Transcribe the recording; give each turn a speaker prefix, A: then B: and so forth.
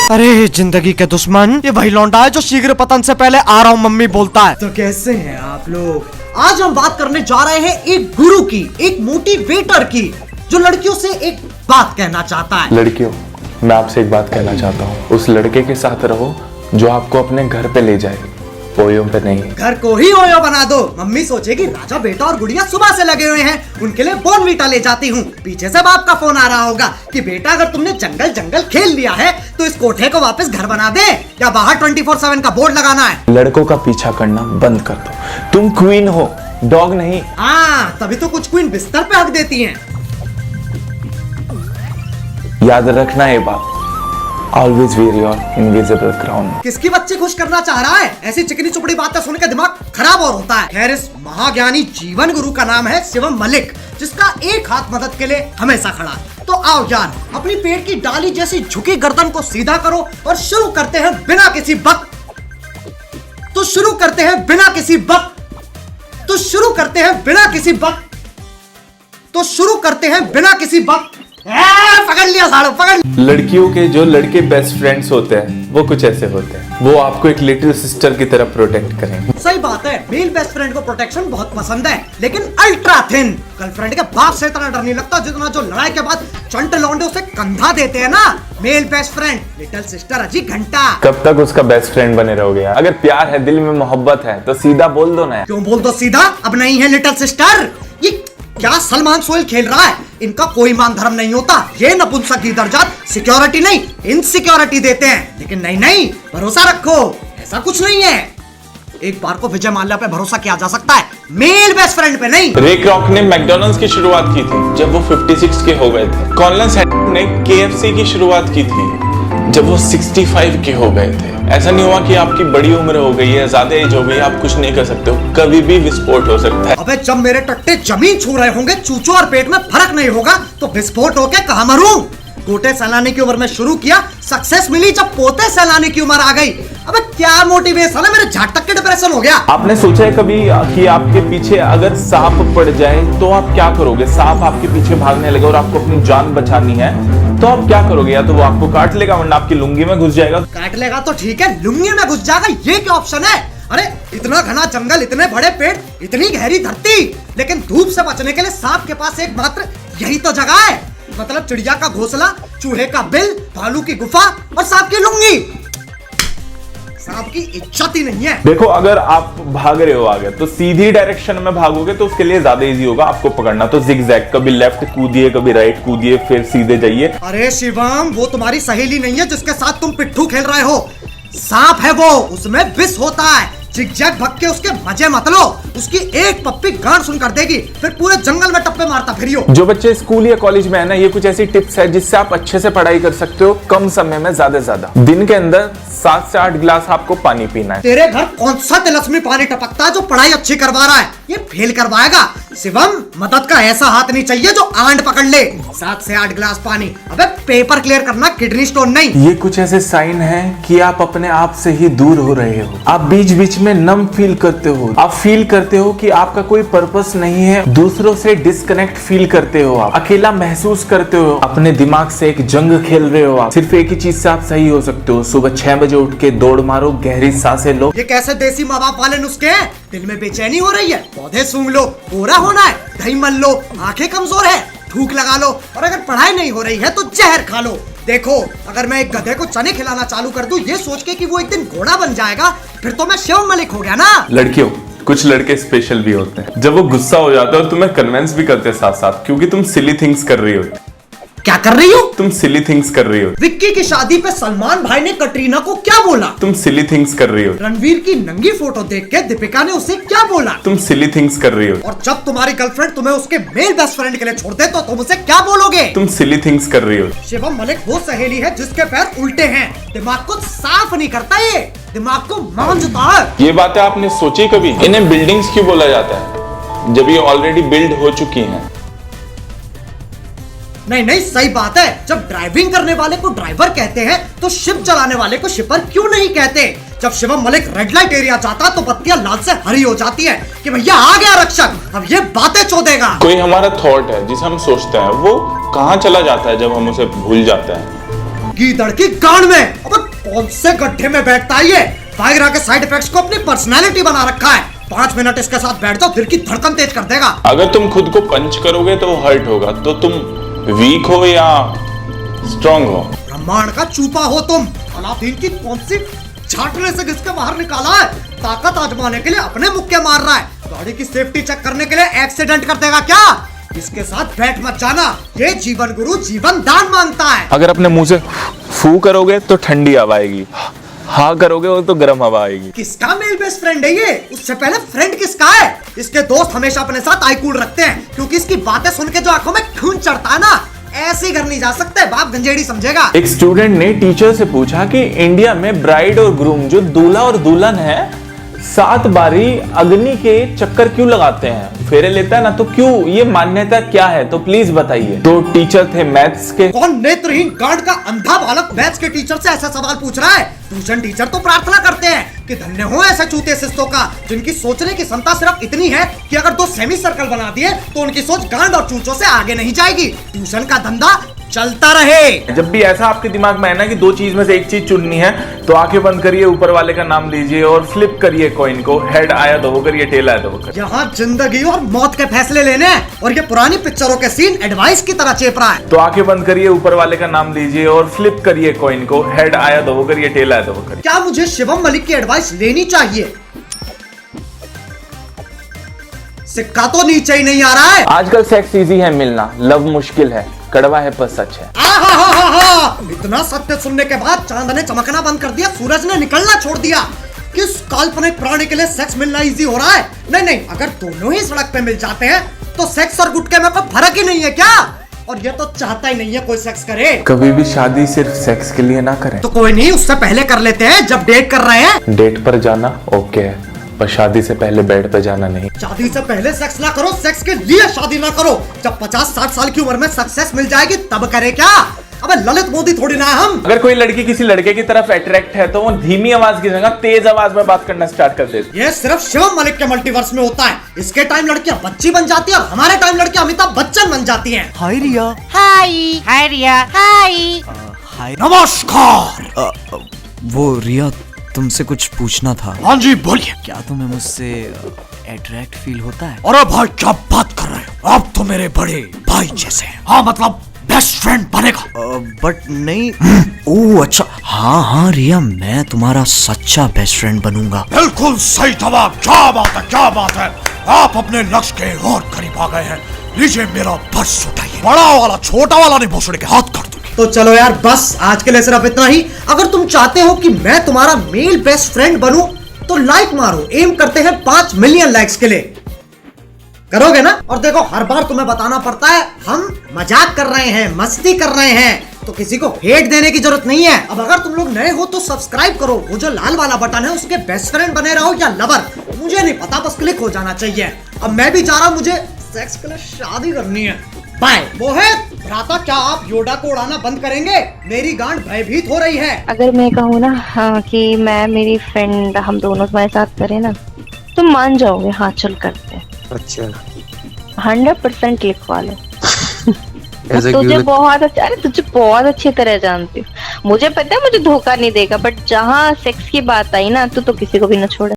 A: अरे जिंदगी के दुश्मन, ये वही लौंडा है जो शीघ्र पतन से पहले आ रहा हूँ मम्मी बोलता है।
B: तो कैसे हैं आप लोग? आज हम बात करने जा रहे हैं एक गुरु की, एक मोटिवेटर की, जो लड़कियों से एक बात कहना चाहता है।
C: लड़कियों, मैं आपसे एक बात कहना चाहता हूँ, उस लड़के के साथ रहो जो आपको अपने घर पे ले जाए, ओयो पे नहीं।
B: घर को ही ओयो बना दो। मम्मी सोचेगी राजा बेटा और गुड़िया सुबह से लगे हुए हैं, उनके लिए बोर्नवीटा ले जाती हूँ। पीछे से बाप का फोन आ रहा होगा कि बेटा अगर तुमने जंगल जंगल खेल लिया है तो इस कोठे को वापस घर बना दे, या बाहर 24/7 का बोर्ड लगाना है।
C: लड़कों का पीछा करना बंद कर दो, तुम क्वीन हो, डॉग नहीं।
B: हाँ, तभी तो कुछ क्वीन बिस्तर पे हक देती हैं।
C: याद रखना ये बात, Always wear your invisible crown।
B: किसकी बच्चे खुश करना चाह रहा है? ऐसी चिकनी चुपड़ी बातें सुन के दिमाग खराब और होता है। खैर, इस महाज्ञानी जीवन गुरु का नाम है शिवम मलिक, जिसका एक हाथ मदद के लिए हमेशा खड़ा। तो आओ यार, अपनी पेट की डाली जैसी झुकी गर्दन को सीधा करो और शुरू करते हैं बिना किसी बक तो शुरू करते हैं बिना किसी बक तो शुरू करते हैं बिना किसी बक तो शुरू करते हैं बिना किसी बक पकड़ लिया साड़ो, पकड़।
C: लड़कियों के जो लड़के बेस्ट फ्रेंड्स होते हैं वो कुछ ऐसे होते हैं, वो आपको एक लिटिल सिस्टर की तरह प्रोटेक्ट करेंगे।
B: सही बात है, मेल बेस्ट फ्रेंड को प्रोटेक्शन बहुत पसंद है, लेकिन अल्ट्रा थिन। गर्लफ्रेंड के बाप से इतना डर नहीं लगता जितना जो लड़ाई के बाद चंट लौंडे उसे कंधा देते हैं ना। Male best friend, little sister अजी घंटा।
C: कब तक उसका बेस्ट फ्रेंड बने रहोगे? अगर प्यार है, दिल में मोहब्बत है तो सीधा बोल दो ना।
B: क्यों बोल दो सीधा? अब नहीं है लिटिल सिस्टर। ये क्या सलमान सोहेल खेल रहा है? इनका कोई मान धर्म नहीं होता। ये नपुंसक की दर्जात सिक्योरिटी नहीं इनसिक्योरिटी देते हैं। लेकिन नहीं, भरोसा रखो, ऐसा कुछ नहीं है। एक बार को विजय माल्या पे भरोसा किया जा सकता है, मेल बेस्ट फ्रेंड पे नहीं।
C: रे क्रॉक ने मैकडॉनल्ड्स की शुरुआत की थी जब वो 56 के हो गए थे। कॉलिन सैंडर्स ने KFC की शुरुआत की थी जब वो 65 के हो गए थे। ऐसा नहीं हुआ कि आपकी बड़ी उम्र हो गई है, ज्यादा एज हो गई, आप कुछ नहीं कर सकते हो, कभी भी विस्फोट हो सकता है।
B: अबे जब मेरे टट्टे जमीन छू रहे होंगे, चूचू और पेट में फर्क नहीं होगा तो विस्फोट होके कहां मरूं? गोटे सहलाने की उम्र में शुरू किया, सक्सेस मिली जब पोते सहलाने की उम्र आ गई। अबे क्या मोटिवेशन है, मेरे झाट तक के डिप्रेशन हो गया।
C: आपने सोचा है कभी कि आपके पीछे अगर सांप पड़ जाए तो आप क्या करोगे? सांप आपके पीछे भागने लगे और आपको अपनी जान बचानी है तो आप क्या करोगे? या तो वो आपको काट लेगा वरना आपकी लुंगी में घुस जाएगा।
B: काट लेगा तो ठीक है, लुंगी में घुस जाएगा, ये क्या ऑप्शन है? अरे इतना घना जंगल, इतने बड़े पेड़, इतनी गहरी धरती, लेकिन धूप से बचने के लिए सांप के पास एकमात्र यही तो जगह है। मतलब चिड़िया का घोंसला, चूहे का बिल, भालू की गुफा और सांप की लुंगी। सांप की इज्जत ही नहीं है।
C: देखो, अगर आप भाग रहे हो आगे तो सीधी डायरेक्शन में भागोगे तो उसके लिए ज्यादा इजी होगा आपको पकड़ना। तो जिगजैग, कभी लेफ्ट कूदिए, कभी राइट कूदिए, फिर सीधे जाइए।
B: अरे शिवम, वो तुम्हारी सहेली नहीं है जिसके साथ तुम पिट्ठू खेल रहे हो। सांप है वो, उसमें विष होता है। जिगजैग भग के उसके मजे मत लो, उसकी एक पप्पी गांड सुन कर देगी, फिर पूरे जंगल में टप्पे मारता फिरियो।
C: जो बच्चे स्कूल या कॉलेज में है ना, ये कुछ ऐसी टिप्स है जिससे आप अच्छे से पढ़ाई कर सकते हो कम समय में ज्यादा। दिन के अंदर 7 से 8 गिलास आपको पानी पीना है।
B: तेरे घर कौन सा तिलस्मी पानी टपकता है जो पढ़ाई अच्छी करवा रहा है? ये फेल करवाएगा। शिवम, मदद का ऐसा हाथ नहीं चाहिए जो आंड पकड़ ले। 7 से 8 गिलास पानी, अबे पेपर क्लियर करना, किडनी स्टोन नहीं।
C: ये कुछ ऐसे साइन है कि आप अपने आप से ही दूर हो रहे हो। आप बीच बीच में नम फील करते हो, आप फील करते हो कि आपका कोई पर्पस नहीं है, दूसरों से डिस्कनेक्ट फील करते हो, आप अकेला महसूस करते हो, अपने दिमाग से एक जंग खेल रहे हो। आप सिर्फ एक ही चीज से आप सही हो सकते हो, सुबह 6 बजे उठ के दौड़ मारो, गहरी सांसें लो।
B: ये कैसे देसी माँ बाप वाले नुस्खे हैं? दिल में बेचैनी हो रही है, पौधे सूंघ लो, कोरा होना है, दही मल लो, आंखें कमजोर है, थूक लगा लो, और अगर पढ़ाई नहीं हो रही है तो जहर खा लो। देखो, अगर मैं एक गधे को चने खिलाना चालू कर दूं ये सोच के कि वो एक दिन घोड़ा बन जाएगा, फिर तो मैं शिवम मलिक हो गया ना।
C: लड़कियों, कुछ लड़के स्पेशल भी होते हैं, जब वो गुस्सा हो जाते हैं और तुम्हें कन्विंस भी करते हैं साथ साथ, क्योंकि तुम सिली थिंग्स कर रही हो।
B: क्या कर रही हो?
C: तुम सिली थिंग्स कर रही हो।
B: विक्की की शादी पे सलमान भाई ने कटरीना को क्या बोला?
C: तुम सिली थिंग्स कर रही हो।
B: रणवीर की नंगी फोटो देख के दीपिका ने उसे क्या बोला?
C: तुम सिली थिंग्स कर रही हो।
B: और जब तुम्हारी गर्लफ्रेंड तुम्हें उसके मेल बेस्ट फ्रेंड के लिए छोड़ दे तो तुम उसे क्या बोलोगे?
C: तुम सिली थिंग्स कर रही हो।
B: शिवम मलिक वो सहेली है जिसके पैर उल्टे हैं, दिमाग को साफ नहीं करता, ये दिमाग को मांझता है।
C: ये बातें आपने सोची कभी? इन्हें बिल्डिंग्स क्यों बोला जाता है जब ये ऑलरेडी बिल्ड हो चुकी हैं?
B: नहीं, सही बात है। जब ड्राइविंग करने वाले को ड्राइवर कहते हैं तो शिप चलाने वाले को शिपर क्यों नहीं कहते? जब Shivam Malik red light area जाता तो बत्तियां लाल से हरी हो जाती है कि भैया आ गया रक्षक, अब ये बातें चोदेगा।
C: कोई हमारा थॉट है जिसे हम सोचते हैं, वो कहाँ चला जाता है जब हम उसे भूल जाते हैं?
B: गीदड़ की गांड में। अबे कौन से गड्ढे में बैठता है ये? वायग्रा के साइड इफेक्ट्स को अपनी पर्सनालिटी बना रखा है। 5 मिनट इसके साथ बैठ जाओ, दिल की धड़कन तेज कर देगा।
C: अगर तुम खुद को पंच करोगे तो हर्ट होगा, तो तुम वीक हो या स्ट्रॉन्ग हो?
B: ब्रह्मांड का चूपा हो तुम। अलादीन की कौन सी झाटने से घिसके बाहर निकाला है? ताकत आजमाने के लिए अपने मुक्के मार रहा है। गाड़ी की सेफ्टी चेक करने के लिए एक्सीडेंट कर देगा क्या? इसके साथ बैठ मत जाना, ये जीवन गुरु जीवन दान मांगता है।
C: अगर अपने मुंह से फू करोगे तो ठंडी हवा आएगी, हाँ करोगे तो गर्म हवा आएगी।
B: किसका मेल बेस्ट फ्रेंड है ये? उससे पहले फ्रेंड किसका है? इसके दोस्त हमेशा अपने साथ आई कूल रखते हैं, क्योंकि इसकी बातें सुन के जो आंखों में खून चढ़ता है ना, ऐसे घर नहीं जा सकते, बाप गंजेड़ी समझेगा।
C: एक स्टूडेंट ने टीचर से पूछा कि इंडिया में ब्राइड और ग्रूम जो दूल्हा और दुल्हन है 7 बारी अग्नि के चक्कर क्यों लगाते हैं, फेरे लेता है ना, तो क्यों, ये मान्यता क्या है, तो प्लीज बताइए। तो टीचर थे मैथ्स के।
B: कौन नेत्रहीन गांड का अंधा बालक मैथ्स के टीचर से ऐसा सवाल पूछ रहा है? ट्यूशन टीचर तो प्रार्थना करते हैं कि धन्य हो ऐसे चूते शिष्टों का, जिनकी सोचने की क्षमता सिर्फ इतनी है कि अगर 2 सेमी सर्कल बना दिए तो उनकी सोच गांड और चूचों से आगे नहीं जाएगी। ट्यूशन का धंधा चलता रहे।
C: जब भी ऐसा आपके दिमाग में है ना कि 2 चीज में से एक चीज चुननी है, तो आंखें बंद करिए, ऊपर वाले का नाम लीजिए और फ्लिप करिए कॉइन को। हेड आया तो वो करिए, टेल आया तो वो करिए।
B: यहाँ जिंदगी और मौत के फैसले लेने हैं, और ये पुरानी पिक्चरों के सीन एडवाइस की तरह चेप रहा है।
C: तो आंखें बंद करिए, ऊपर वाले का नाम लीजिए और फ्लिप करिए कॉइन को। हेड आया तो वो करिए, टेल आया तो वो करिए।
B: क्या मुझे शिवम मलिक की एडवाइस लेनी चाहिए? सिक्का तो नीचे ही नहीं आ रहा है।
C: आजकल सेक्स इजी है मिलना, लव मुश्किल है, कड़वा है पर सच है।
B: इतना सत्य सुनने के बाद चांद ने चमकना बंद कर दिया, सूरज ने निकलना छोड़ दिया। किस काल्पनिक प्राणी के लिए सेक्स मिलना इजी हो रहा है? नहीं, अगर दोनों ही सड़क पे मिल जाते हैं तो सेक्स और गुटके में कोई फर्क ही नहीं है क्या? और ये तो चाहता ही नहीं है कोई सेक्स करे।
C: कभी भी शादी सिर्फ सेक्स के लिए ना करें।
B: तो कोई नहीं, उससे पहले कर लेते हैं जब डेट कर रहे हैं।
C: डेट पर जाना ओके है, पर शादी से पहले बेड पे जाना नहीं।
B: शादी से पहले सेक्स ना करो, सेक्स के लिए शादी ना करो। जब 50-60 साल की उम्र में सक्सेस मिल जाएगी तब करे क्या? अबे ललित मोदी थोड़ी ना है हम।
C: अगर कोई लड़की किसी लड़के की तरफ अट्रैक्ट है तो वो धीमी आवाज की जगह तेज आवाज में बात करना स्टार्ट कर देती है।
B: ये सिर्फ शिवम मलिक के मल्टीवर्स में होता है। इसके टाइम लड़कियां बच्ची बन जाती है और हमारे टाइम लड़कियां अमिताभ बच्चन बन जाती हैं।
A: हाय रिया।
D: हाय रिया, हाय।
A: हाय नमस्कार। वो रिया, तुमसे कुछ पूछना था।
B: हाँ जी बोलिए।
A: क्या तुम्हें मुझसे अट्रैक्ट फील होता है?
B: अरे भाई क्या बात कर रहे हो, आप तो मेरे बड़े भाई जैसे हैं। हाँ मतलब बेस्ट फ्रेंड बनेगा।
A: बट नहीं। ओह अच्छा, हाँ रिया, मैं तुम्हारा सच्चा बेस्ट फ्रेंड बनूंगा।
B: बिल्कुल सही जवाब। क्या बात है, क्या बात है। आप अपने लक्ष्य के और करीब आ गए हैं। लीजिए मेरा पर्स उठाइए। बड़ा वाला छोटा वाला नहीं, भोसड़ी के हाथ कर दूंगी। तो चलो यार बस आज के लिए सिर्फ इतना ही। अगर तुम चाहते हो कि मैं तुम्हारा मेल बेस्ट फ्रेंड बनूं तो लाइक मारो। एम करते हैं 5 मिलियन लाइक्स के लिए। करोगे ना? और देखो हर बार तुम्हें बताना पड़ता है हम मजाक कर रहे हैं, मस्ती कर रहे हैं, तो किसी को हेट देने की जरूरत नहीं है। अब अगर तुम लोग नए हो तो सब्सक्राइब करो, वो जो लाल वाला बटन है उसके बेस्ट फ्रेंड बने रहो या लवर, मुझे नहीं पता, बस क्लिक हो जाना चाहिए। अब मैं भी जा रहा हूँ, मुझे सेक्स के लिए शादी करनी है। बाय। मोहित भ्राता, क्या आप योडा को उड़ाना बंद करेंगे? मेरी गांड भयभीत हो रही है।
D: अगर मैं कहूँ ना हाँ कि मैं मेरी फ्रेंड हम दोनों तुम्हारे साथ करें ना, तुम मान जाओगे। हाँ चल करते हैं।
E: अच्छा
D: 100% लिखवा लो।
E: ऐसा
D: तुझे
E: क्यों?
D: बहुत अच्छा, अरे तुझे बहुत अच्छी तरह जानती हूँ। मुझे पता है मुझे धोखा नहीं देगा, बट जहाँ सेक्स की बात आई ना तो किसी को भी ना छोड़े।